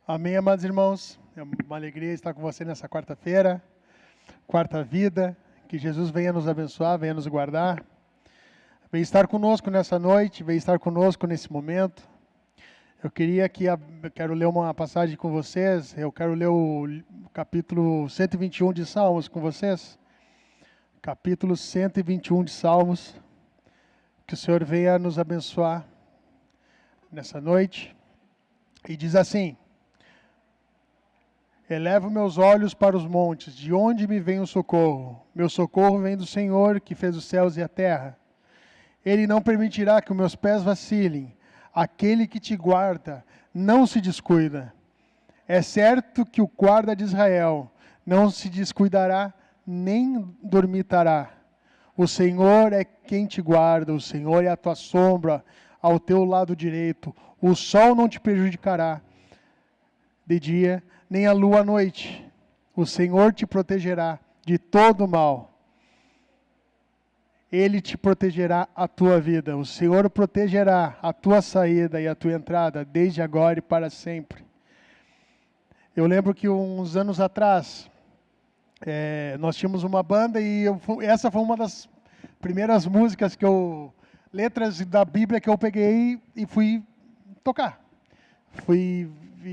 Amém, amados irmãos. É uma alegria estar com você nessa quarta-feira, quarta vida. Que Jesus venha nos abençoar, venha nos guardar. Venha estar conosco nessa noite, venha estar conosco nesse momento. Eu quero ler uma passagem com vocês. Eu quero ler o capítulo 121 de Salmos com vocês. Capítulo 121 de Salmos. Que o Senhor venha nos abençoar nessa noite. E diz assim: Elevo meus olhos para os montes, de onde me vem o socorro? Meu socorro vem do Senhor, que fez os céus e a terra. Ele não permitirá que os meus pés vacilem. Aquele que te guarda não se descuida. É certo que o guarda de Israel não se descuidará, nem dormitará. O Senhor é quem te guarda, o Senhor é a tua sombra ao teu lado direito. O sol não te prejudicará de dia, nem a lua à noite. O Senhor te protegerá de todo mal. Ele te protegerá a tua vida. O Senhor protegerá a tua saída e a tua entrada, desde agora e para sempre. Eu lembro que uns anos atrás, nós tínhamos uma banda e essa foi uma das primeiras músicas letras da Bíblia que eu peguei e fui tocar. E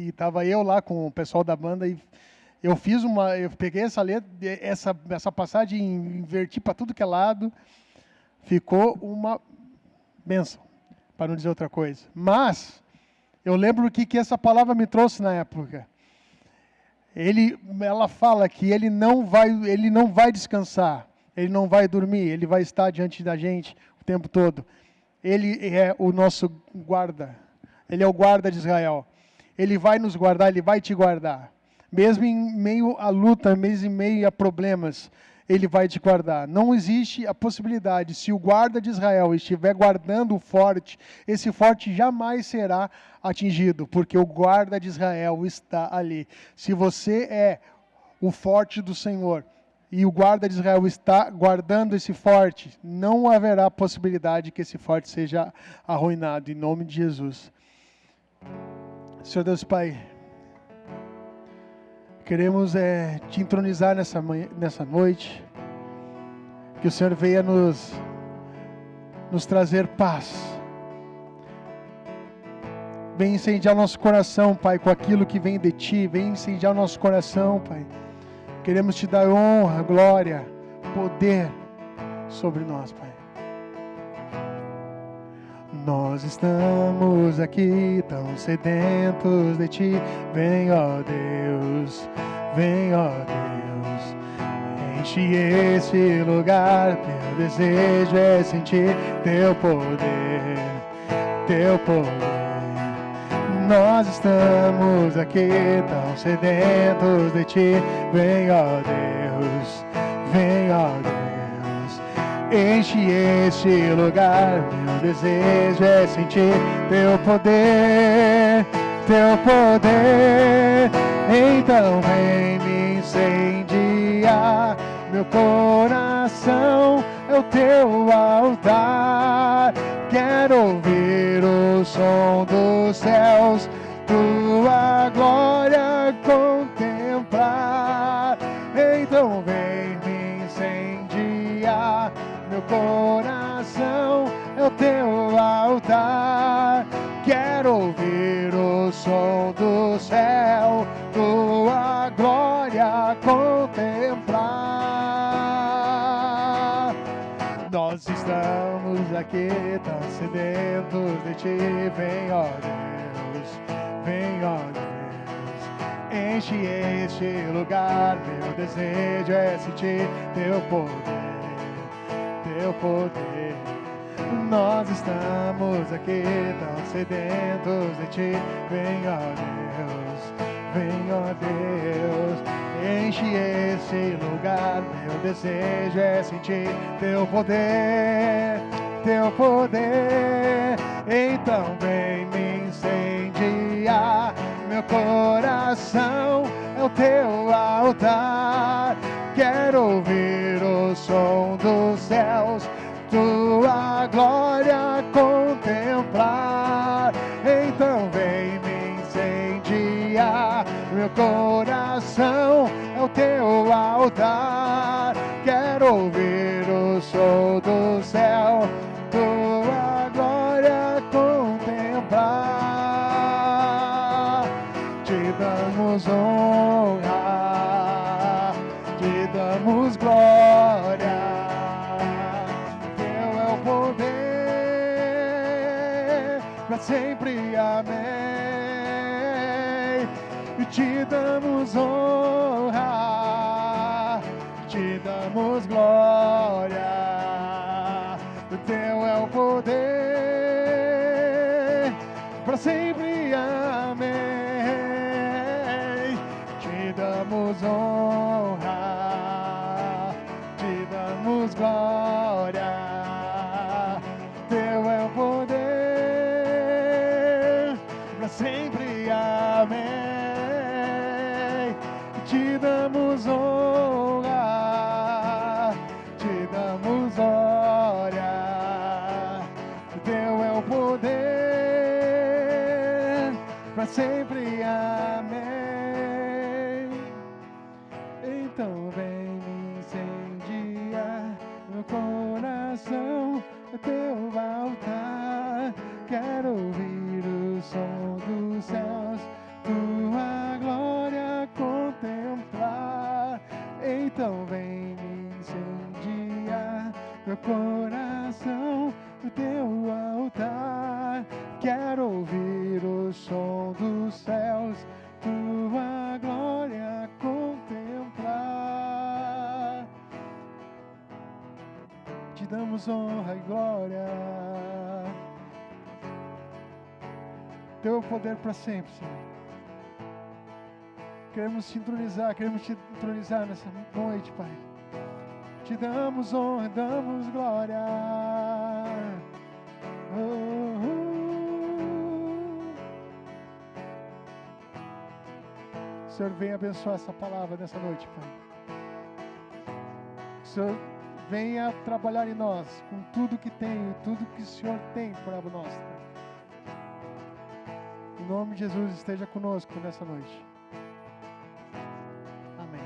estava eu lá com o pessoal da banda e eu peguei essa letra, essa passagem e inverti para tudo que é lado. Ficou uma bênção, para não dizer outra coisa. Mas eu lembro o que essa palavra me trouxe na época. Ela fala que ele não vai descansar, ele não vai dormir, ele vai estar diante da gente o tempo todo. Ele é o nosso guarda, ele é o guarda de Israel. Ele vai nos guardar, ele vai te guardar. Mesmo em meio à luta, mesmo em meio a problemas, ele vai te guardar. Não existe a possibilidade, se o guarda de Israel estiver guardando o forte, esse forte jamais será atingido, porque o guarda de Israel está ali. Se você é o forte do Senhor, e o guarda de Israel está guardando esse forte, não haverá possibilidade que esse forte seja arruinado, em nome de Jesus. Senhor Deus Pai, queremos te entronizar nessa noite, que o Senhor venha nos trazer paz, vem incendiar nosso coração, Pai, com aquilo que vem de Ti, vem incendiar nosso coração, Pai. Queremos Te dar honra, glória, poder sobre nós, Pai. Nós estamos aqui tão sedentos de Ti. Vem, ó Deus, vem, ó Deus. Enche esse lugar, Teu desejo é sentir Teu poder, Teu poder. Nós estamos aqui tão sedentos de Ti. Vem, ó Deus, vem, ó Deus. Enche este lugar, meu desejo é sentir Teu poder, Teu poder. Então vem me incendiar, meu coração é o Teu altar. Quero ouvir o som dos céus, Tua glória contemplar. Então vem me incendiar, meu coração é o Teu altar. Quero ouvir o som do céu, Tua glória contemplar. Nós estamos aqui tão sedentos de Ti. Vem, ó Deus, vem, ó Deus. Enche este lugar, meu desejo é sentir Teu poder, Teu poder. Nós estamos aqui tão sedentos de Ti. Vem, ó Deus, vem, ó Deus. Enche esse lugar, meu desejo é sentir Teu poder, Teu poder. Então vem me incendiar, meu coração é o Teu altar. Quero ouvir o som dos céus, Tua glória contemplar. Então vem me incendiar, meu coração é o teu altar. Quero ouvir o som do céu, tua glória contemplar. Te damos honra, te damos glória. Teu é o poder, para sempre, amém. E te damos honra, te damos glória. O teu é o poder, para sempre, amém. Te damos honra, te damos glória. Teu é o poder, para sempre, amém. Te damos honra, te damos glória. Teu é o poder, para sempre, amém. Então vem me incendiar meu coração, o teu altar. Quero ouvir o som dos céus, tua glória contemplar. Então vem me incendiar meu coração, o teu altar. Quero ouvir o som dos céus, tua glória contemplar. Te damos honra e glória. Teu poder para sempre, Senhor. Queremos te entronizar nessa noite, Pai. Te damos honra, damos glória. Senhor, venha abençoar essa palavra nessa noite, Pai. Senhor, venha trabalhar em nós com tudo que tem, tudo que o Senhor tem para nós, Pai. Em nome de Jesus, esteja conosco nessa noite. Amém.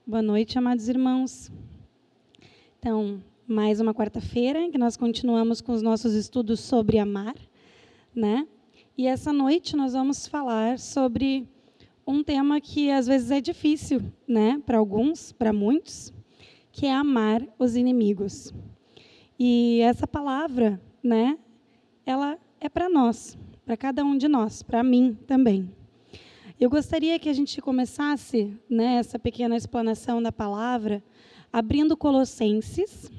Boa noite, amados irmãos. Então, mais uma quarta-feira em que nós continuamos com os nossos estudos sobre amar, né? E essa noite nós vamos falar sobre um tema que às vezes é difícil, né, para alguns, para muitos, que é amar os inimigos. E essa palavra, né, ela é para nós, para cada um de nós, para mim também. Eu gostaria que a gente começasse, né, essa pequena explanação da palavra abrindo Colossenses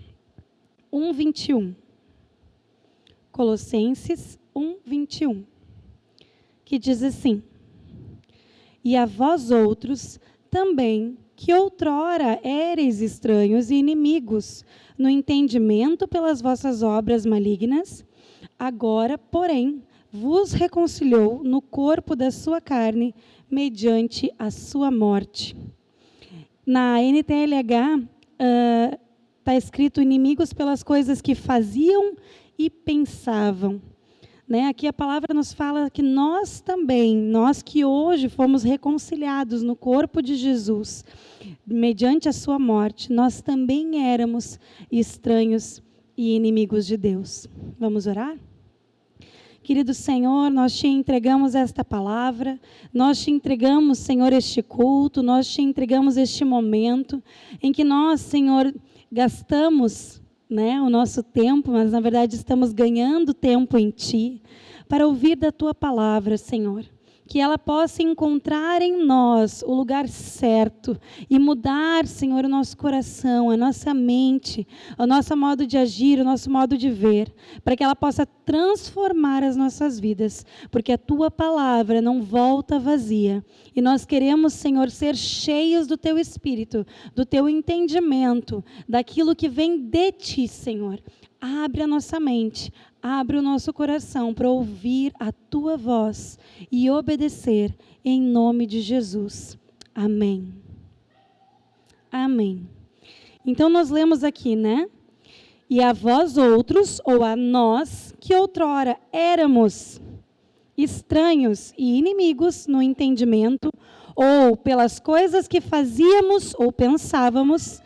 1:21. Colossenses 1:21, que diz assim: E a vós outros também, que outrora éreis estranhos e inimigos, no entendimento pelas vossas obras malignas, agora, porém, vos reconciliou no corpo da sua carne, mediante a sua morte. Na NTLH, está escrito inimigos pelas coisas que faziam e pensavam. Né? Aqui a palavra nos fala que nós também, nós que hoje fomos reconciliados no corpo de Jesus, mediante a sua morte, nós também éramos estranhos e inimigos de Deus. Vamos orar? Querido Senhor, nós te entregamos esta palavra, nós te entregamos, Senhor, este culto, nós te entregamos este momento em que nós, Senhor, gastamos, né, o nosso tempo, mas na verdade estamos ganhando tempo em Ti, para ouvir da Tua palavra, Senhor. Que ela possa encontrar em nós o lugar certo e mudar, Senhor, o nosso coração, a nossa mente, o nosso modo de agir, o nosso modo de ver, para que ela possa transformar as nossas vidas, porque a Tua palavra não volta vazia. E nós queremos, Senhor, ser cheios do Teu Espírito, do Teu entendimento, daquilo que vem de Ti, Senhor. Abre a nossa mente, abre o nosso coração para ouvir a Tua voz e obedecer em nome de Jesus. Amém. Amém. Então nós lemos aqui, né? E a vós outros, ou a nós, que outrora éramos estranhos e inimigos no entendimento, ou pelas coisas que fazíamos ou pensávamos,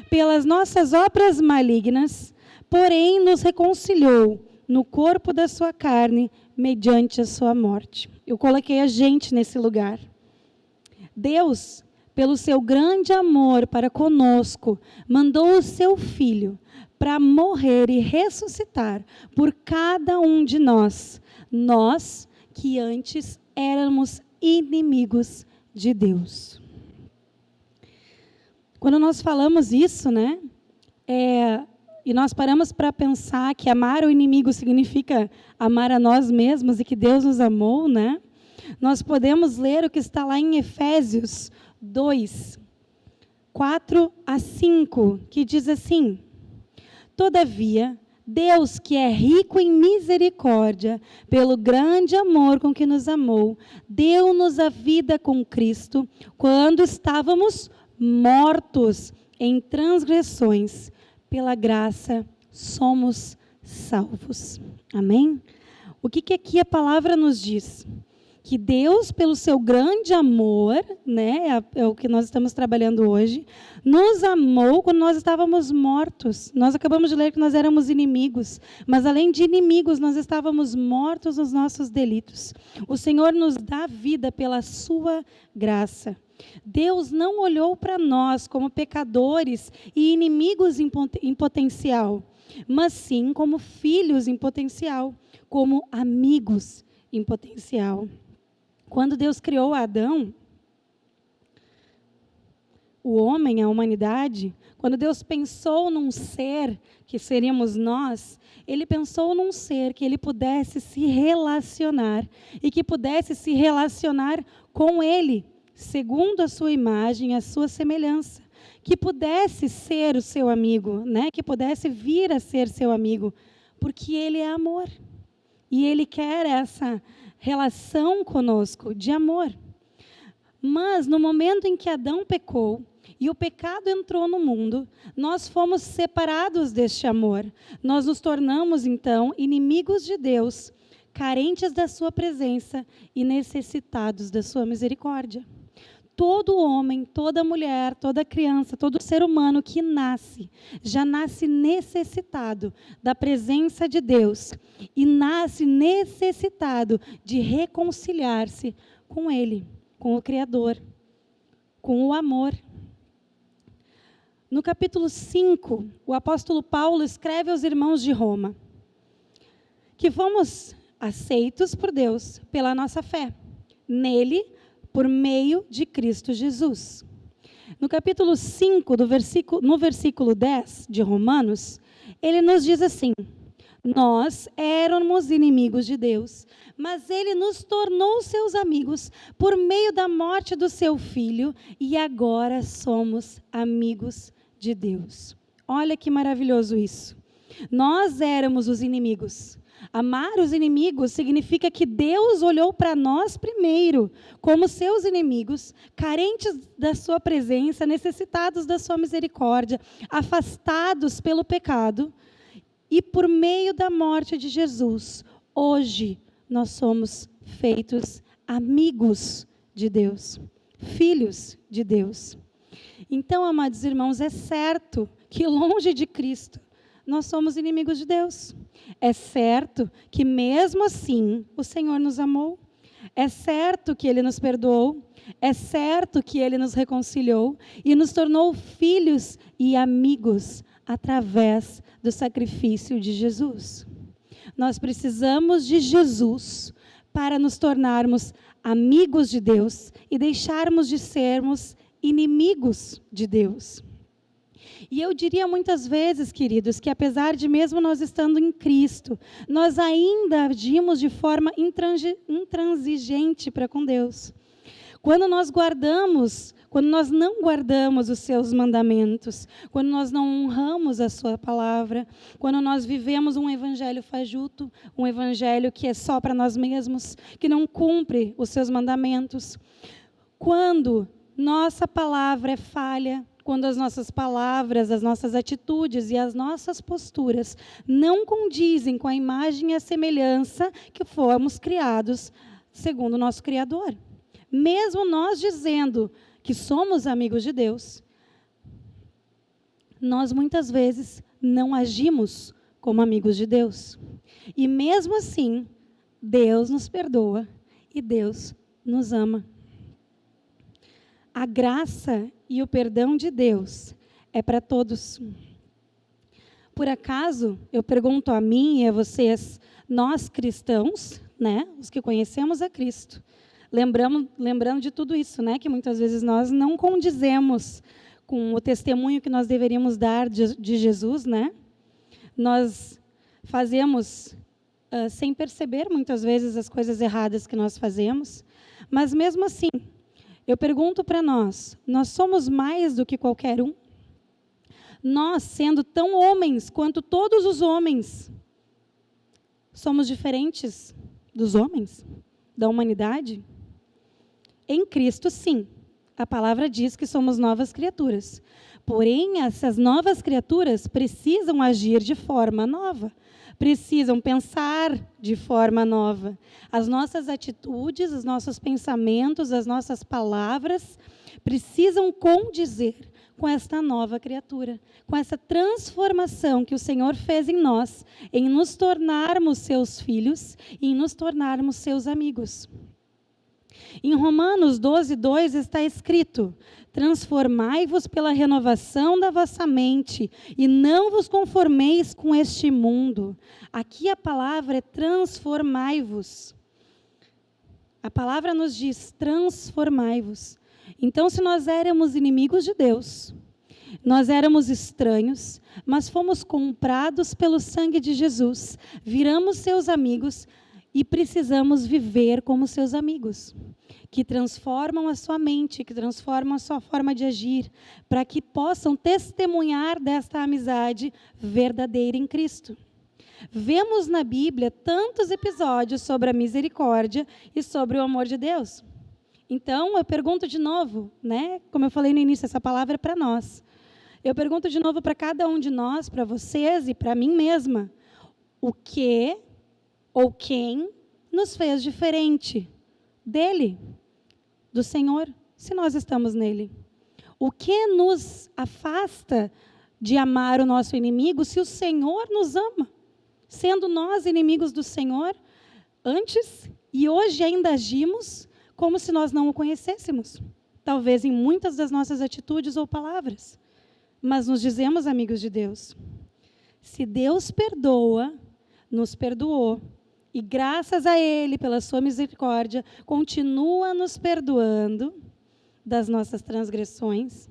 pelas nossas obras malignas, porém nos reconciliou no corpo da sua carne, mediante a sua morte. Eu coloquei a gente nesse lugar. Deus, pelo seu grande amor para conosco, mandou o seu Filho para morrer e ressuscitar por cada um de nós, nós que antes éramos inimigos de Deus. Quando nós falamos isso, né, e nós paramos para pensar que amar o inimigo significa amar a nós mesmos e que Deus nos amou, né? Nós podemos ler o que está lá em Efésios 2, 4 a 5, que diz assim: Todavia, Deus, que é rico em misericórdia, pelo grande amor com que nos amou, deu-nos a vida com Cristo, quando estávamos mortos em transgressões. Pela graça somos salvos. Amém? O que aqui a palavra nos diz? Que Deus, pelo seu grande amor, né, é o que nós estamos trabalhando hoje, nos amou quando nós estávamos mortos. Nós acabamos de ler que nós éramos inimigos, mas além de inimigos, nós estávamos mortos nos nossos delitos. O Senhor nos dá vida pela sua graça. Deus não olhou para nós como pecadores e inimigos em potencial, mas sim como filhos em potencial, como amigos em potencial. Quando Deus criou Adão, o homem, a humanidade, quando Deus pensou num ser que seríamos nós, Ele pensou num ser que ele pudesse se relacionar e que pudesse se relacionar com Ele, segundo a sua imagem, a sua semelhança, que pudesse ser o seu amigo, né? Que pudesse vir a ser seu amigo, porque Ele é amor. E Ele quer essa relação conosco de amor. Mas no momento em que Adão pecou e o pecado entrou no mundo, nós fomos separados deste amor. Nós nos tornamos, então, inimigos de Deus, carentes da sua presença e necessitados da sua misericórdia. Todo homem, toda mulher, toda criança, todo ser humano que nasce, já nasce necessitado da presença de Deus e nasce necessitado de reconciliar-se com Ele, com o Criador, com o amor. No capítulo 5, o apóstolo Paulo escreve aos irmãos de Roma que fomos aceitos por Deus pela nossa fé nele, por meio de Cristo Jesus. No capítulo 5, no versículo 10 de Romanos, ele nos diz assim: nós éramos inimigos de Deus, mas Ele nos tornou seus amigos por meio da morte do seu Filho, e agora somos amigos de Deus. Olha que maravilhoso isso. Nós éramos os inimigos. Amar os inimigos significa que Deus olhou para nós primeiro, como seus inimigos, carentes da sua presença, necessitados da sua misericórdia, afastados pelo pecado, e por meio da morte de Jesus, hoje nós somos feitos amigos de Deus, filhos de Deus. Então, amados irmãos, é certo que longe de Cristo, nós somos inimigos de Deus. É certo que mesmo assim o Senhor nos amou. É certo que Ele nos perdoou. É certo que Ele nos reconciliou e nos tornou filhos e amigos através do sacrifício de Jesus. Nós precisamos de Jesus para nos tornarmos amigos de Deus e deixarmos de sermos inimigos de Deus. E eu diria muitas vezes, queridos, que apesar de mesmo nós estando em Cristo, nós ainda agimos de forma intransigente para com Deus. Quando nós não guardamos os seus mandamentos, quando nós não honramos a sua palavra, quando nós vivemos um evangelho fajuto, um evangelho que é só para nós mesmos, que não cumpre os seus mandamentos, quando nossa palavra é falha, quando as nossas palavras, as nossas atitudes e as nossas posturas não condizem com a imagem e a semelhança que fomos criados segundo o nosso Criador. Mesmo nós dizendo que somos amigos de Deus, nós muitas vezes não agimos como amigos de Deus. E mesmo assim, Deus nos perdoa e Deus nos ama. A graça e o perdão de Deus é para todos. Por acaso, eu pergunto a mim e a vocês, nós cristãos, né, os que conhecemos a Cristo, lembrando de tudo isso, né, que muitas vezes nós não condizemos com o testemunho que nós deveríamos dar de Jesus, né? Nós fazemos sem perceber muitas vezes as coisas erradas que nós fazemos, mas mesmo assim, eu pergunto para nós somos mais do que qualquer um? Nós, sendo tão homens quanto todos os homens, somos diferentes dos homens, da humanidade? Em Cristo, sim. A palavra diz que somos novas criaturas. Porém, essas novas criaturas precisam agir de forma nova. Precisam pensar de forma nova. As nossas atitudes, os nossos pensamentos, as nossas palavras precisam condizer com esta nova criatura, com essa transformação que o Senhor fez em nós, em nos tornarmos seus filhos e em nos tornarmos seus amigos. Em Romanos 12:2 está escrito: transformai-vos pela renovação da vossa mente e não vos conformeis com este mundo. Aqui a palavra é transformai-vos. A palavra nos diz transformai-vos. Então, se nós éramos inimigos de Deus, nós éramos estranhos, mas fomos comprados pelo sangue de Jesus, viramos seus amigos e precisamos viver como seus amigos, que transformam a sua mente, que transformam a sua forma de agir, para que possam testemunhar desta amizade verdadeira em Cristo. Vemos na Bíblia tantos episódios sobre a misericórdia e sobre o amor de Deus. Então, eu pergunto de novo, né? Como eu falei no início, essa palavra é para nós. Eu pergunto de novo para cada um de nós, para vocês e para mim mesma, o que ou quem nos fez diferente dele, do Senhor, se nós estamos nele? O que nos afasta de amar o nosso inimigo se o Senhor nos ama? Sendo nós inimigos do Senhor antes e hoje ainda agimos como se nós não o conhecêssemos. Talvez em muitas das nossas atitudes ou palavras. Mas nos dizemos amigos de Deus. Se Deus perdoa, nos perdoou. E graças a Ele, pela sua misericórdia, continua nos perdoando das nossas transgressões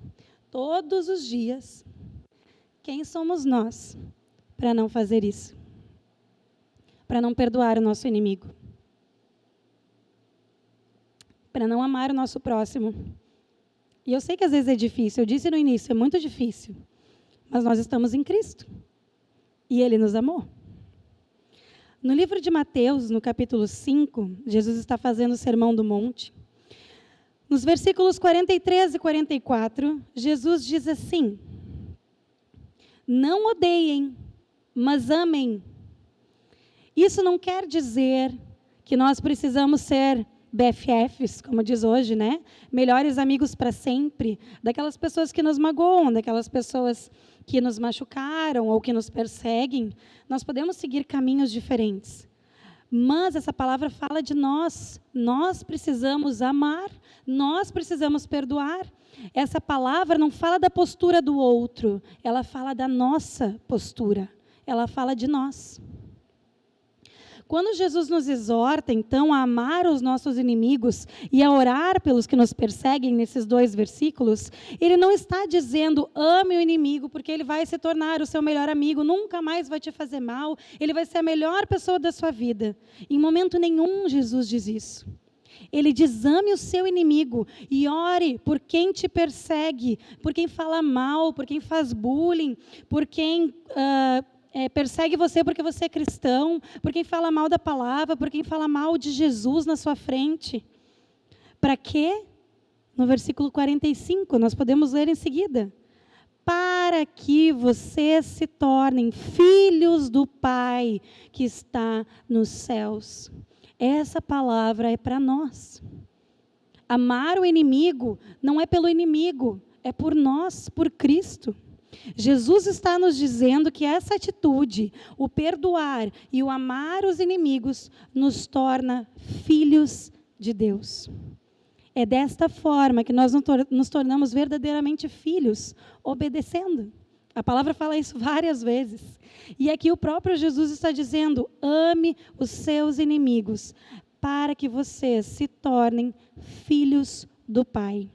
todos os dias. Quem somos nós para não fazer isso? Para não perdoar o nosso inimigo? Para não amar o nosso próximo? E eu sei que às vezes é difícil, eu disse no início, é muito difícil. Mas nós estamos em Cristo. E Ele nos amou. No livro de Mateus, no capítulo 5, Jesus está fazendo o Sermão do Monte. Nos versículos 43 e 44, Jesus diz assim: não odeiem, mas amem. Isso não quer dizer que nós precisamos ser BFFs, como diz hoje, né? Melhores amigos para sempre, daquelas pessoas que nos magoam, daquelas pessoas que nos machucaram ou que nos perseguem. Nós podemos seguir caminhos diferentes. Mas essa palavra fala de nós. Nós precisamos amar, nós precisamos perdoar. Essa palavra não fala da postura do outro, ela fala da nossa postura. Ela fala de nós. Quando Jesus nos exorta, então, a amar os nossos inimigos e a orar pelos que nos perseguem, nesses 2 versículos, Ele não está dizendo, ame o inimigo, porque ele vai se tornar o seu melhor amigo, nunca mais vai te fazer mal, ele vai ser a melhor pessoa da sua vida. Em momento nenhum, Jesus diz isso. Ele diz, ame o seu inimigo e ore por quem te persegue, por quem fala mal, por quem faz bullying, por quem persegue você porque você é cristão, por quem fala mal da palavra, por quem fala mal de Jesus na sua frente. Para quê? no versículo 45, nós podemos ler em seguida. Para que vocês se tornem filhos do Pai que está nos céus. Essa palavra é para nós. Amar o inimigo não é pelo inimigo, é por nós, por Cristo. Jesus está nos dizendo que essa atitude, o perdoar e o amar os inimigos, nos torna filhos de Deus. É desta forma que nós nos tornamos verdadeiramente filhos, obedecendo. A palavra fala isso várias vezes. E aqui o próprio Jesus está dizendo: ame os seus inimigos, para que vocês se tornem filhos do Pai.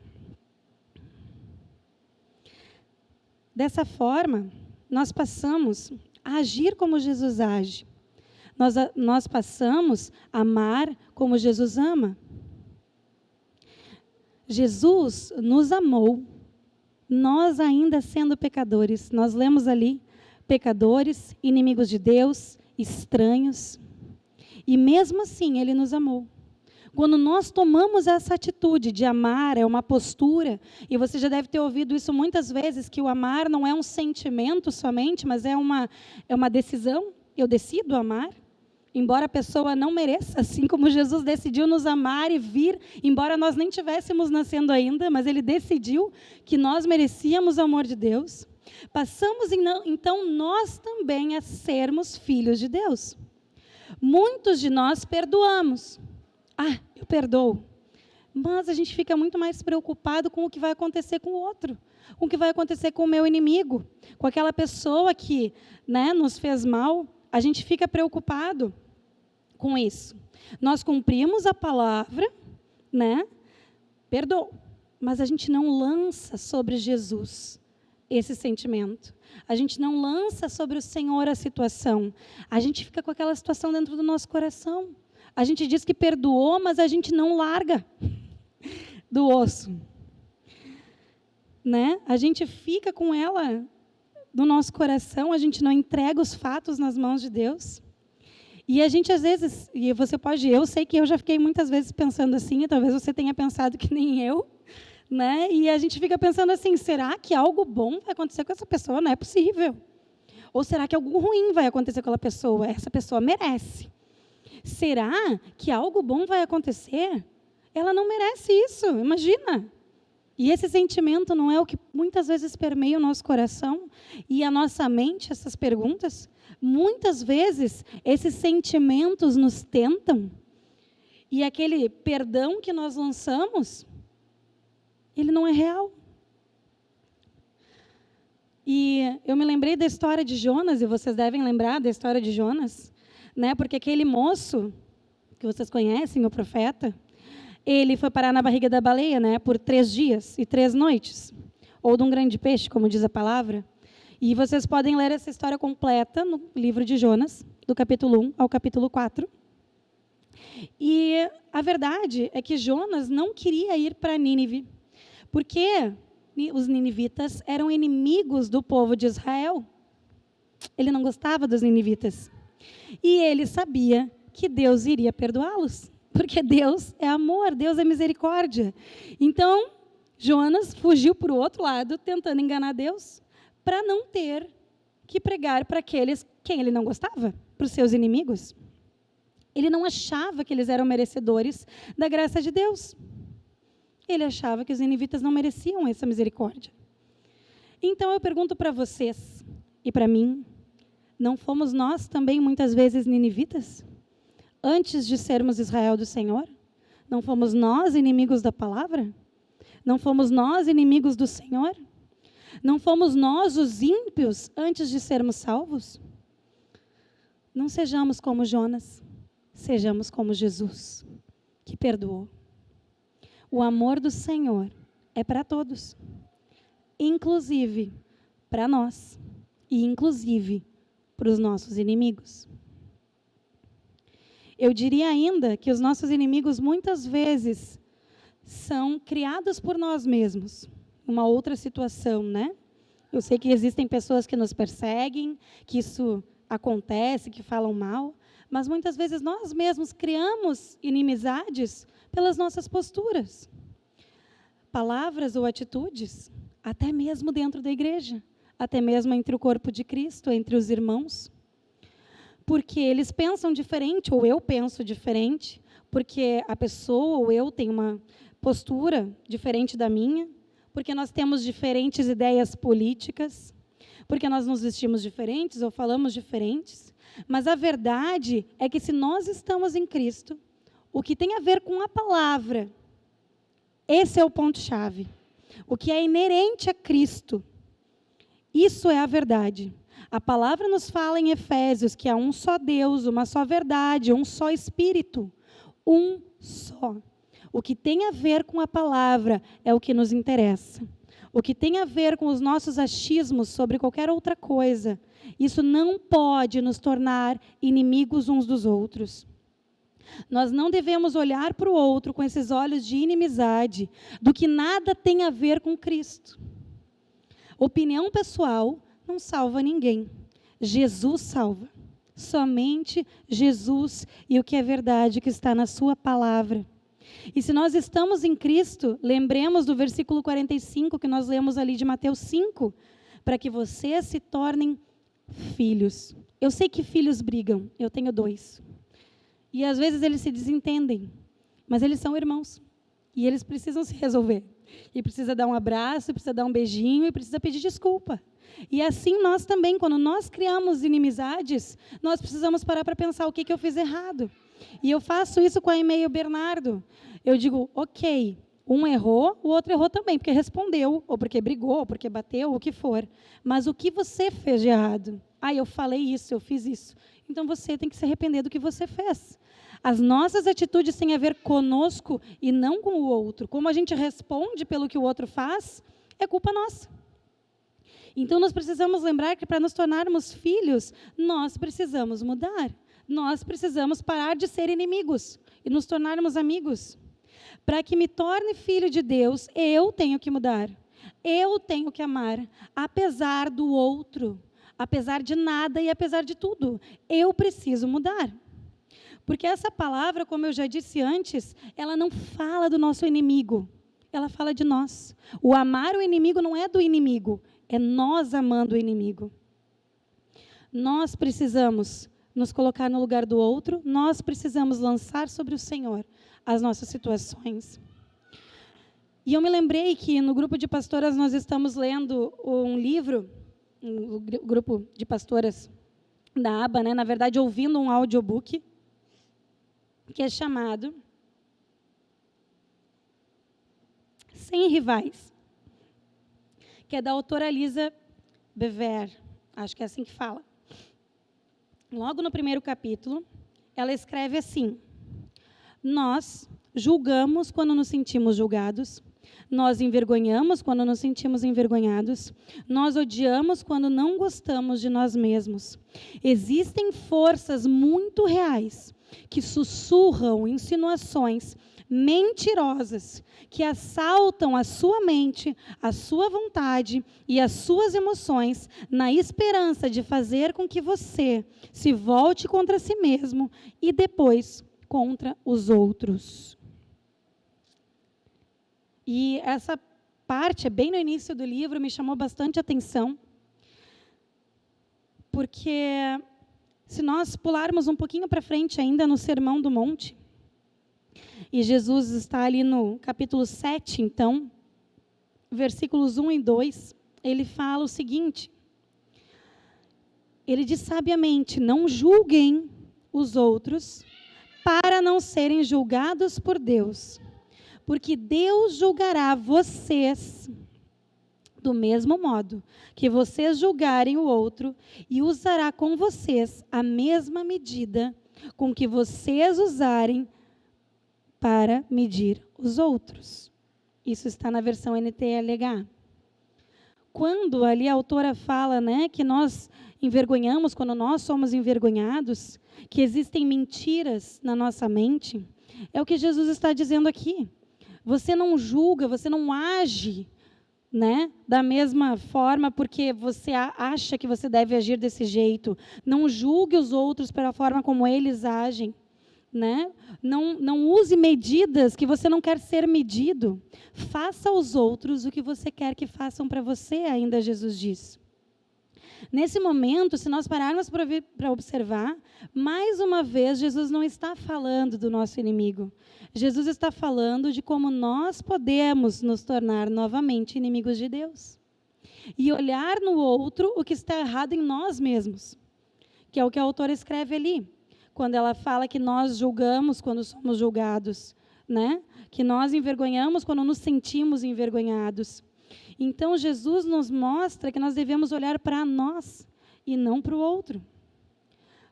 Dessa forma, nós passamos a agir como Jesus age. Nós passamos a amar como Jesus ama. Jesus nos amou, nós ainda sendo pecadores. Nós lemos ali, pecadores, inimigos de Deus, estranhos. E mesmo assim, Ele nos amou. Quando nós tomamos essa atitude de amar, é uma postura, e você já deve ter ouvido isso muitas vezes, que o amar não é um sentimento somente, mas é uma decisão. Eu decido amar. Embora a pessoa não mereça, assim como Jesus decidiu nos amar e vir, embora nós nem tivéssemos nascendo ainda, mas Ele decidiu que nós merecíamos o amor de Deus. Passamos, então, nós também a sermos filhos de Deus. Muitos de nós perdoamos. Eu perdoo. Mas a gente fica muito mais preocupado com o que vai acontecer com o outro, com o que vai acontecer com o meu inimigo, com aquela pessoa que, nos fez mal. A gente fica preocupado com isso. Nós cumprimos a palavra, Perdoa. Mas a gente não lança sobre Jesus esse sentimento. A gente não lança sobre o Senhor a situação. A gente fica com aquela situação dentro do nosso coração. A gente diz que perdoou, mas a gente não larga do osso. A gente fica com ela no nosso coração, a gente não entrega os fatos nas mãos de Deus. E a gente, às vezes, eu sei que eu já fiquei muitas vezes pensando assim, e talvez você tenha pensado que nem eu, e a gente fica pensando assim, será que algo bom vai acontecer com essa pessoa? Não é possível. Ou será que algo ruim vai acontecer com aquela pessoa? Essa pessoa merece. Será que algo bom vai acontecer? Ela não merece isso, imagina. E esse sentimento não é o que muitas vezes permeia o nosso coração e a nossa mente, essas perguntas? Muitas vezes, esses sentimentos nos tentam e aquele perdão que nós lançamos, ele não é real. E eu me lembrei da história de Jonas, e vocês devem lembrar da história de Jonas, porque aquele moço, que vocês conhecem, o profeta, ele foi parar na barriga da baleia, por 3 dias e 3 noites, ou de um grande peixe, como diz a palavra. E vocês podem ler essa história completa no livro de Jonas, do capítulo 1 ao capítulo 4. E a verdade é que Jonas não queria ir para Nínive, porque os ninivitas eram inimigos do povo de Israel. Ele não gostava dos ninivitas. E ele sabia que Deus iria perdoá-los, porque Deus é amor, Deus é misericórdia. Então, Jonas fugiu para o outro lado, tentando enganar Deus, para não ter que pregar para aqueles quem ele não gostava, para os seus inimigos. Ele não achava que eles eram merecedores da graça de Deus. Ele achava que os ninivitas não mereciam essa misericórdia. Então, eu pergunto para vocês e para mim, não fomos nós também muitas vezes ninivitas? Antes de sermos Israel do Senhor? Não fomos nós inimigos da palavra? Não fomos nós inimigos do Senhor? Não fomos nós os ímpios antes de sermos salvos? Não sejamos como Jonas, sejamos como Jesus, que perdoou. O amor do Senhor é para todos, inclusive para nós e inclusive para os nossos inimigos. Eu diria ainda que os nossos inimigos muitas vezes são criados por nós mesmos. Uma outra situação, Eu sei que existem pessoas que nos perseguem, que isso acontece, que falam mal, mas muitas vezes nós mesmos criamos inimizades pelas nossas posturas. palavras ou atitudes, até mesmo dentro da igreja, até mesmo entre o corpo de Cristo, entre os irmãos. Porque eles pensam diferente, ou eu penso diferente, porque a pessoa ou eu tem uma postura diferente da minha, porque nós temos diferentes ideias políticas, porque nós nos vestimos diferentes ou falamos diferentes. Mas a verdade é que se nós estamos em Cristo, o que tem a ver com a palavra, esse é o ponto-chave. O que é inerente a Cristo, isso é a verdade. A palavra nos fala em Efésios que há um só Deus, uma só verdade, um só Espírito, um só. O que tem a ver com a palavra é o que nos interessa. O que tem a ver com os nossos achismos sobre qualquer outra coisa, isso não pode nos tornar inimigos uns dos outros. Nós não devemos olhar para o outro com esses olhos de inimizade, do que nada tem a ver com Cristo. Opinião pessoal não salva ninguém. Jesus salva. Somente Jesus e o que é verdade que está na sua palavra. E se nós estamos em Cristo, lembremos do versículo 45 que nós lemos ali de Mateus 5, para que vocês se tornem filhos. Eu sei que filhos brigam, eu tenho 2. E às vezes eles se desentendem, mas eles são irmãos. E eles precisam se resolver. E precisa dar um abraço, precisa dar um beijinho e precisa pedir desculpa. E assim nós também, quando nós criamos inimizades, nós precisamos parar para pensar o que eu fiz errado. E eu faço isso com a Aimee e o Bernardo. Eu digo, ok, um errou, o outro errou também, porque respondeu, ou porque brigou, ou porque bateu, ou o que for. Mas o que você fez de errado? Eu falei isso, eu fiz isso. Então você tem que se arrepender do que você fez. As nossas atitudes têm a ver conosco e não com o outro. Como a gente responde pelo que o outro faz, é culpa nossa. Então nós precisamos lembrar que para nos tornarmos filhos, nós precisamos mudar. Nós precisamos parar de ser inimigos e nos tornarmos amigos. Para que me torne filho de Deus, eu tenho que mudar. Eu tenho que amar, apesar do outro, apesar de nada e apesar de tudo. Eu preciso mudar. Porque essa palavra, como eu já disse antes, ela não fala do nosso inimigo, ela fala de nós. O amar o inimigo não é do inimigo, é nós amando o inimigo. Nós precisamos nos colocar no lugar do outro, nós precisamos lançar sobre o Senhor as nossas situações. E eu me lembrei que no grupo de pastoras nós estamos lendo um livro, o grupo de pastoras da ABA, na verdade ouvindo um audiobook, que é chamado Sem Rivais, que é da autora Lisa Bever, acho que é assim que fala. Logo no primeiro capítulo, ela escreve assim: nós julgamos quando nos sentimos julgados, nós envergonhamos quando nos sentimos envergonhados, nós odiamos quando não gostamos de nós mesmos. Existem forças muito reais que sussurram insinuações mentirosas, que assaltam a sua mente, a sua vontade e as suas emoções, na esperança de fazer com que você se volte contra si mesmo e depois contra os outros. E essa parte, bem no início do livro, me chamou bastante atenção, porque se nós pularmos um pouquinho para frente ainda no Sermão do Monte, e Jesus está ali no capítulo 7, então, versículos 1 e 2, ele fala o seguinte, ele diz sabiamente, não julguem os outros para não serem julgados por Deus, porque Deus julgará vocês do mesmo modo que vocês julgarem o outro e usará com vocês a mesma medida com que vocês usarem para medir os outros. Isso está na versão NTLH. Quando ali a autora fala, que nós envergonhamos, quando nós somos envergonhados, que existem mentiras na nossa mente, é o que Jesus está dizendo aqui. Você não julga, você não age, da mesma forma porque você acha que você deve agir desse jeito. Não julgue os outros pela forma como eles agem. né? Não use medidas que você não quer ser medido. Faça aos outros o que você quer que façam para você, ainda Jesus diz. Nesse momento, se nós pararmos para observar, mais uma vez, Jesus não está falando do nosso inimigo. Jesus está falando de como nós podemos nos tornar novamente inimigos de Deus. E olhar no outro o que está errado em nós mesmos, que é o que a autora escreve ali, quando ela fala que nós julgamos quando somos julgados, né? Que nós envergonhamos quando nos sentimos envergonhados. Então, Jesus nos mostra que nós devemos olhar para nós e não para o outro.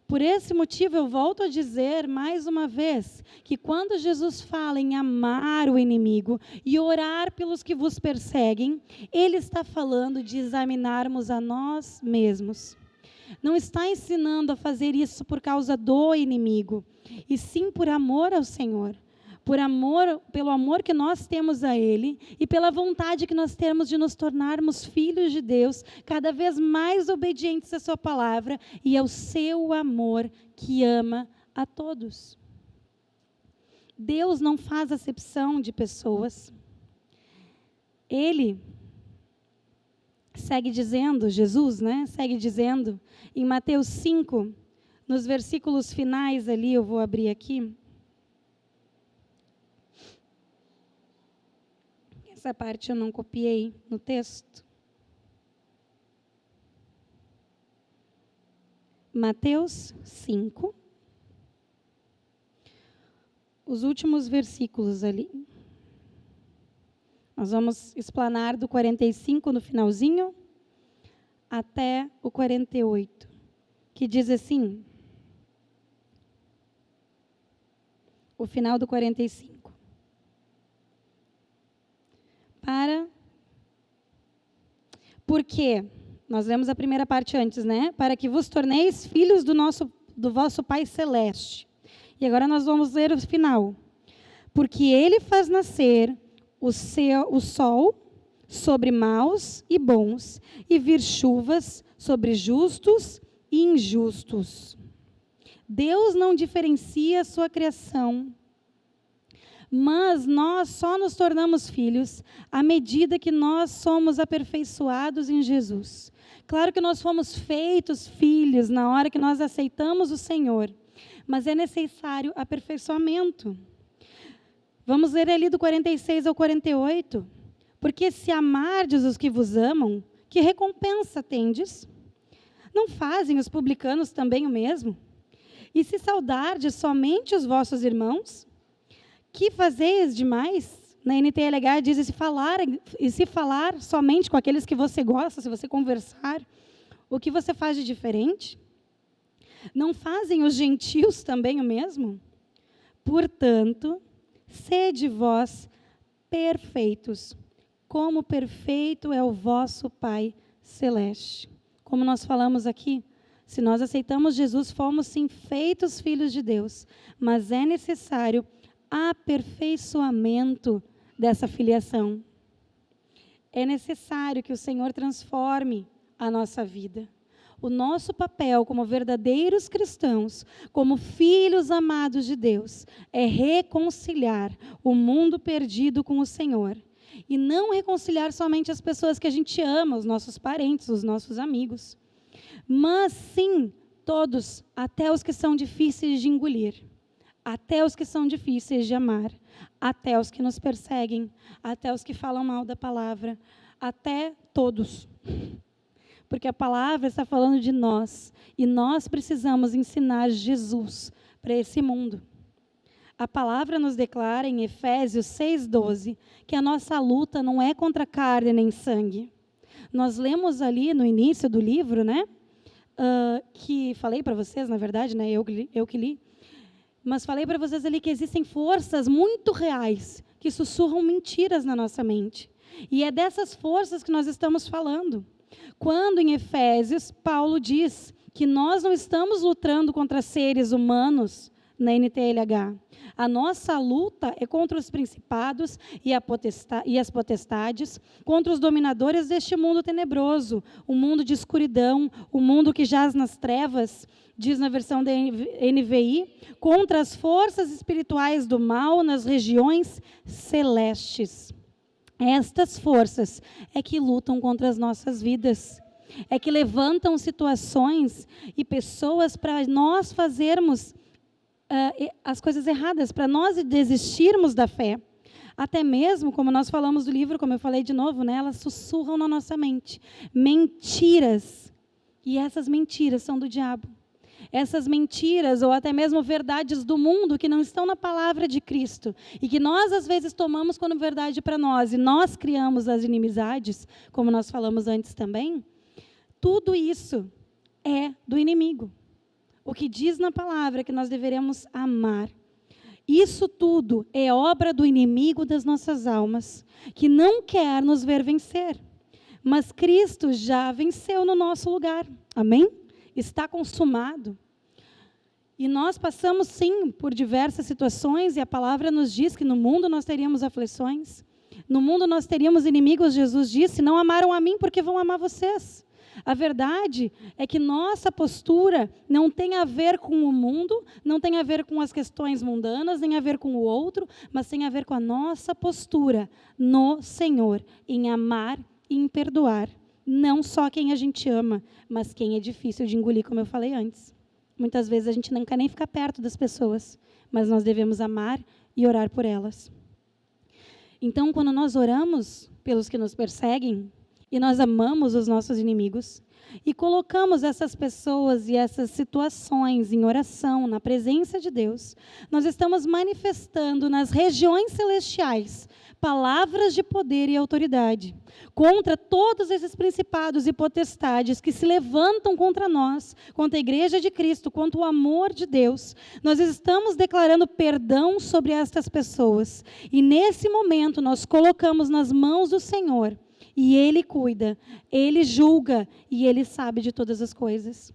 Por esse motivo, eu volto a dizer mais uma vez que quando Jesus fala em amar o inimigo e orar pelos que vos perseguem, ele está falando de examinarmos a nós mesmos. Não está ensinando a fazer isso por causa do inimigo, e sim por amor ao Senhor. Pelo amor que nós temos a Ele e pela vontade que nós temos de nos tornarmos filhos de Deus, cada vez mais obedientes à sua palavra e ao seu amor que ama a todos. Deus não faz acepção de pessoas. Ele segue dizendo, Jesus, né? Segue dizendo, em Mateus 5, nos versículos finais ali, eu vou abrir aqui. Essa parte eu não copiei no texto. Mateus 5. Os últimos versículos ali. Nós vamos explanar do 45 no finalzinho até o 48, que diz assim, o final do 45. Porque, nós lemos a primeira parte antes, né? Para que vos torneis filhos do vosso Pai Celeste. E agora nós vamos ler o final. Porque Ele faz nascer o sol sobre maus e bons, e vir chuvas sobre justos e injustos. Deus não diferencia a sua criação, mas nós só nos tornamos filhos à medida que nós somos aperfeiçoados em Jesus. Claro que nós fomos feitos filhos na hora que nós aceitamos o Senhor, mas é necessário aperfeiçoamento. Vamos ler ali do 46 ao 48. Porque se amardes os que vos amam, que recompensa tendes? Não fazem os publicanos também o mesmo? E se saudardes somente os vossos irmãos, que fazeis demais? Na NTLH diz, e se falar somente com aqueles que você gosta, se você conversar, o que você faz de diferente? Não fazem os gentios também o mesmo? Portanto, sede vós perfeitos, como perfeito é o vosso Pai Celeste. Como nós falamos aqui, se nós aceitamos Jesus, fomos sim feitos filhos de Deus, mas é necessário aperfeiçoamento dessa filiação. É necessário que o Senhor transforme a nossa vida. O nosso papel como verdadeiros cristãos, como filhos amados de Deus, é reconciliar o mundo perdido com o Senhor. E não reconciliar somente as pessoas que a gente ama, os nossos parentes, os nossos amigos, mas sim todos, até os que são difíceis de engolir, até os que são difíceis de amar, até os que nos perseguem, até os que falam mal da palavra, até todos. Porque a palavra está falando de nós, e nós precisamos ensinar Jesus para esse mundo. A palavra nos declara em Efésios 6:12 que a nossa luta não é contra carne nem sangue. Nós lemos ali no início do livro, né? Que falei para vocês, na verdade, né? Eu que li. Mas falei para vocês ali que existem forças muito reais que sussurram mentiras na nossa mente. E é dessas forças que nós estamos falando. Quando em Efésios, Paulo diz que nós não estamos lutando contra seres humanos, na NTLH. A nossa luta é contra os principados e as potestades, contra os dominadores deste mundo tenebroso, o mundo de escuridão, o mundo que jaz nas trevas, diz na versão da NVI, contra as forças espirituais do mal nas regiões celestes. Estas forças é que lutam contra as nossas vidas, é que levantam situações e pessoas para nós fazermos as coisas erradas, para nós desistirmos da fé. Até mesmo, como nós falamos do livro, como eu falei de novo, né, elas sussurram na nossa mente. Mentiras. E essas mentiras são do diabo. Essas mentiras, ou até mesmo verdades do mundo que não estão na palavra de Cristo, e que nós, às vezes, tomamos como verdade para nós, e nós criamos as inimizades, como nós falamos antes também, tudo isso é do inimigo. O que diz na palavra é que nós deveremos amar. Isso tudo é obra do inimigo das nossas almas, que não quer nos ver vencer. Mas Cristo já venceu no nosso lugar. Amém? Está consumado. E nós passamos, sim, por diversas situações, e a palavra nos diz que no mundo nós teríamos aflições. No mundo nós teríamos inimigos, Jesus disse, não amaram a mim porque vão amar vocês. A verdade é que nossa postura não tem a ver com o mundo, não tem a ver com as questões mundanas, nem a ver com o outro, mas tem a ver com a nossa postura no Senhor, em amar e em perdoar. Não só quem a gente ama, mas quem é difícil de engolir, como eu falei antes. Muitas vezes a gente não quer nem ficar perto das pessoas, mas nós devemos amar e orar por elas. Então, quando nós oramos pelos que nos perseguem, e nós amamos os nossos inimigos, e colocamos essas pessoas e essas situações em oração, na presença de Deus, nós estamos manifestando nas regiões celestiais palavras de poder e autoridade contra todos esses principados e potestades que se levantam contra nós, contra a igreja de Cristo, contra o amor de Deus. Nós estamos declarando perdão sobre estas pessoas, e nesse momento nós colocamos nas mãos do Senhor. E Ele cuida, Ele julga e Ele sabe de todas as coisas.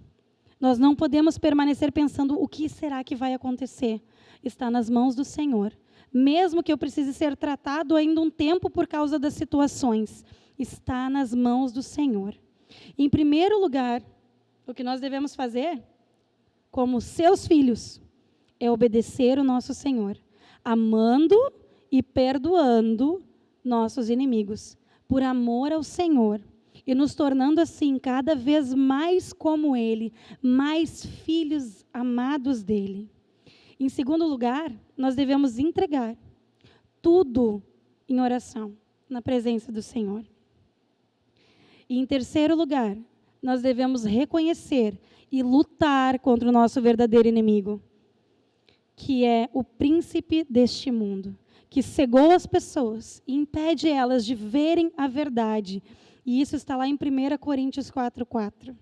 Nós não podemos permanecer pensando o que será que vai acontecer. Está nas mãos do Senhor. Mesmo que eu precise ser tratado ainda um tempo por causa das situações, está nas mãos do Senhor. Em primeiro lugar, o que nós devemos fazer, como seus filhos, é obedecer o nosso Senhor, amando e perdoando nossos inimigos, por amor ao Senhor, e nos tornando assim cada vez mais como Ele, mais filhos amados dEle. Em segundo lugar, nós devemos entregar tudo em oração, na presença do Senhor. E em terceiro lugar, nós devemos reconhecer e lutar contra o nosso verdadeiro inimigo, que é o príncipe deste mundo, que cegou as pessoas e impede elas de verem a verdade. E isso está lá em 1 Coríntios 4:4.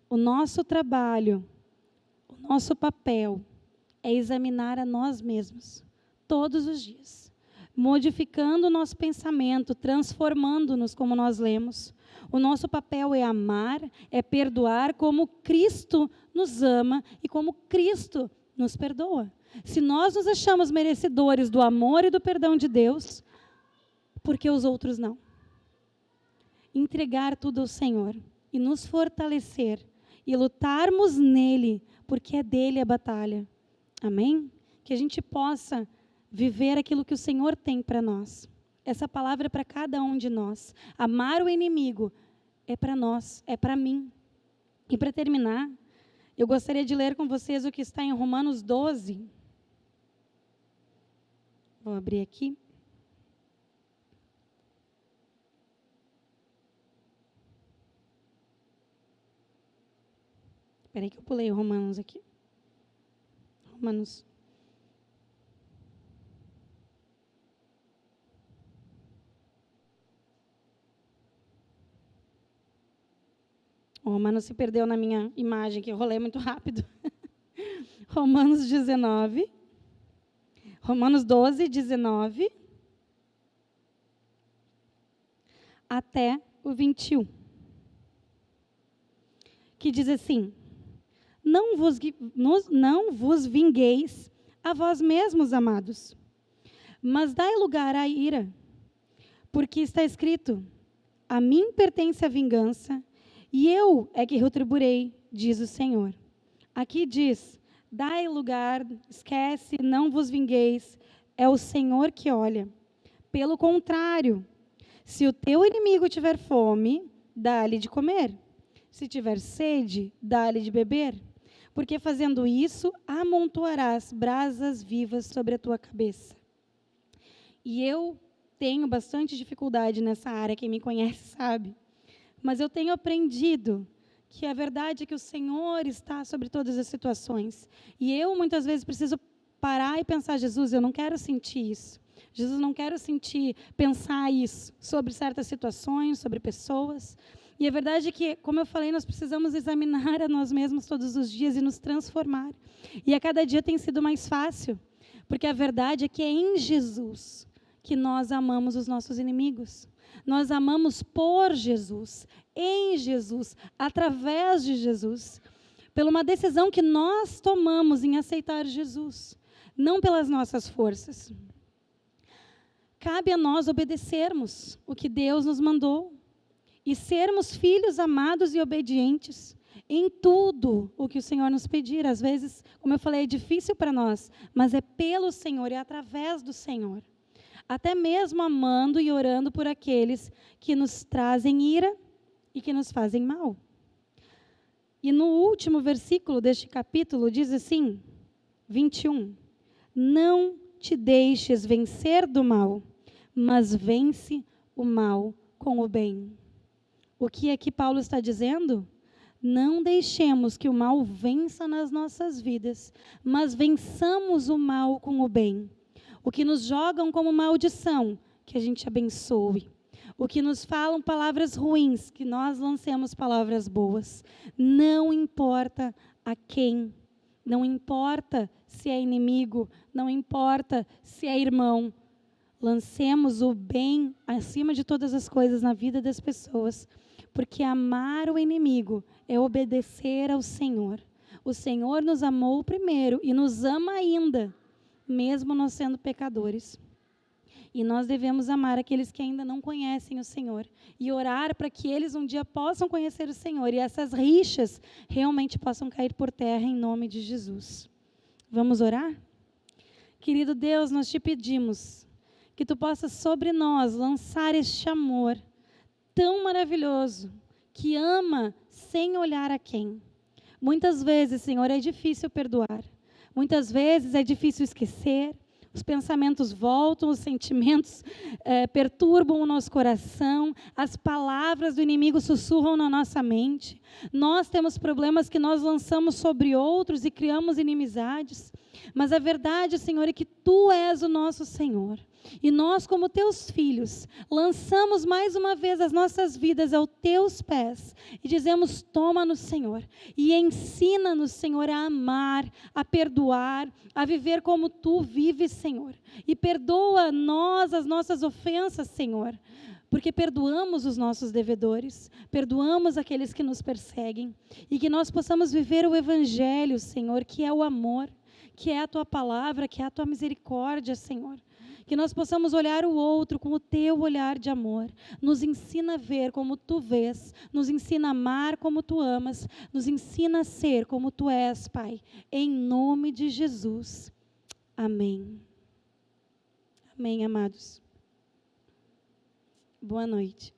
O nosso trabalho, o nosso papel é examinar a nós mesmos, todos os dias, modificando o nosso pensamento, transformando-nos como nós lemos. O nosso papel é amar, é perdoar como Cristo nos ama e como Cristo nos perdoa. Se nós nos achamos merecedores do amor e do perdão de Deus, por que os outros não? Entregar tudo ao Senhor e nos fortalecer e lutarmos nele, porque é dele a batalha. Amém? Que a gente possa viver aquilo que o Senhor tem para nós. Essa palavra é para cada um de nós. Amar o inimigo é para nós, é para mim. E para terminar, eu gostaria de ler com vocês o que está em Romanos 12. Vou abrir aqui. Espera aí que eu pulei o Romanos aqui. Romanos. O Romanos se perdeu na minha imagem, que eu rolei muito rápido. Romanos 19. Romanos 12, 19. Até o 21. Que diz assim: não vos vingueis a vós mesmos, amados, mas dai lugar à ira, porque está escrito: a mim pertence a vingança, e eu é que retribuirei, diz o Senhor. Aqui diz, dai lugar, esquece, não vos vingueis, é o Senhor que olha. Pelo contrário, se o teu inimigo tiver fome, dá-lhe de comer. Se tiver sede, dá-lhe de beber. Porque fazendo isso, amontoarás brasas vivas sobre a tua cabeça. E eu tenho bastante dificuldade nessa área, quem me conhece sabe. Mas eu tenho aprendido que a verdade é que o Senhor está sobre todas as situações. E eu, muitas vezes, preciso parar e pensar: Jesus, eu não quero sentir isso. Jesus, não quero pensar isso sobre certas situações, sobre pessoas. E a verdade é que, como eu falei, nós precisamos examinar a nós mesmos todos os dias e nos transformar. E a cada dia tem sido mais fácil, porque a verdade é que é em Jesus que nós amamos os nossos inimigos. Nós amamos por Jesus, em Jesus, através de Jesus, por uma decisão que nós tomamos em aceitar Jesus, não pelas nossas forças. Cabe a nós obedecermos o que Deus nos mandou e sermos filhos amados e obedientes em tudo o que o Senhor nos pedir. Às vezes, como eu falei, é difícil para nós, mas é pelo Senhor e através do Senhor. Até mesmo amando e orando por aqueles que nos trazem ira e que nos fazem mal. E no último versículo deste capítulo diz assim, 21, não te deixes vencer do mal, mas vence o mal com o bem. O que aqui Paulo está dizendo? Não deixemos que o mal vença nas nossas vidas, mas vençamos o mal com o bem. O que nos jogam como maldição, que a gente abençoe. O que nos falam palavras ruins, que nós lancemos palavras boas. Não importa a quem, não importa se é inimigo, não importa se é irmão. Lancemos o bem acima de todas as coisas na vida das pessoas, porque amar o inimigo é obedecer ao Senhor. O Senhor nos amou primeiro e nos ama ainda, mesmo nós sendo pecadores. E nós devemos amar aqueles que ainda não conhecem o Senhor e orar para que eles um dia possam conhecer o Senhor e essas rixas realmente possam cair por terra em nome de Jesus. Vamos orar? Querido Deus, nós te pedimos que tu possas sobre nós lançar este amor tão maravilhoso, que ama sem olhar a quem. Muitas vezes, Senhor, é difícil perdoar. Muitas vezes é difícil esquecer, os pensamentos voltam, os sentimentos perturbam o nosso coração, as palavras do inimigo sussurram na nossa mente. Nós temos problemas que nós lançamos sobre outros e criamos inimizades. Mas a verdade, Senhor, é que Tu és o nosso Senhor. E nós, como Teus filhos, lançamos mais uma vez as nossas vidas aos Teus pés e dizemos: toma-nos, Senhor, e ensina-nos, Senhor, a amar, a perdoar, a viver como Tu vives, Senhor. E perdoa nós as nossas ofensas, Senhor, porque perdoamos os nossos devedores, perdoamos aqueles que nos perseguem, e que nós possamos viver o Evangelho, Senhor, que é o amor, que é a Tua palavra, que é a Tua misericórdia, Senhor. Que nós possamos olhar o outro com o Teu olhar de amor. Nos ensina a ver como Tu vês, nos ensina a amar como Tu amas, nos ensina a ser como Tu és, Pai. Em nome de Jesus. Amém. Amém, amados. Boa noite.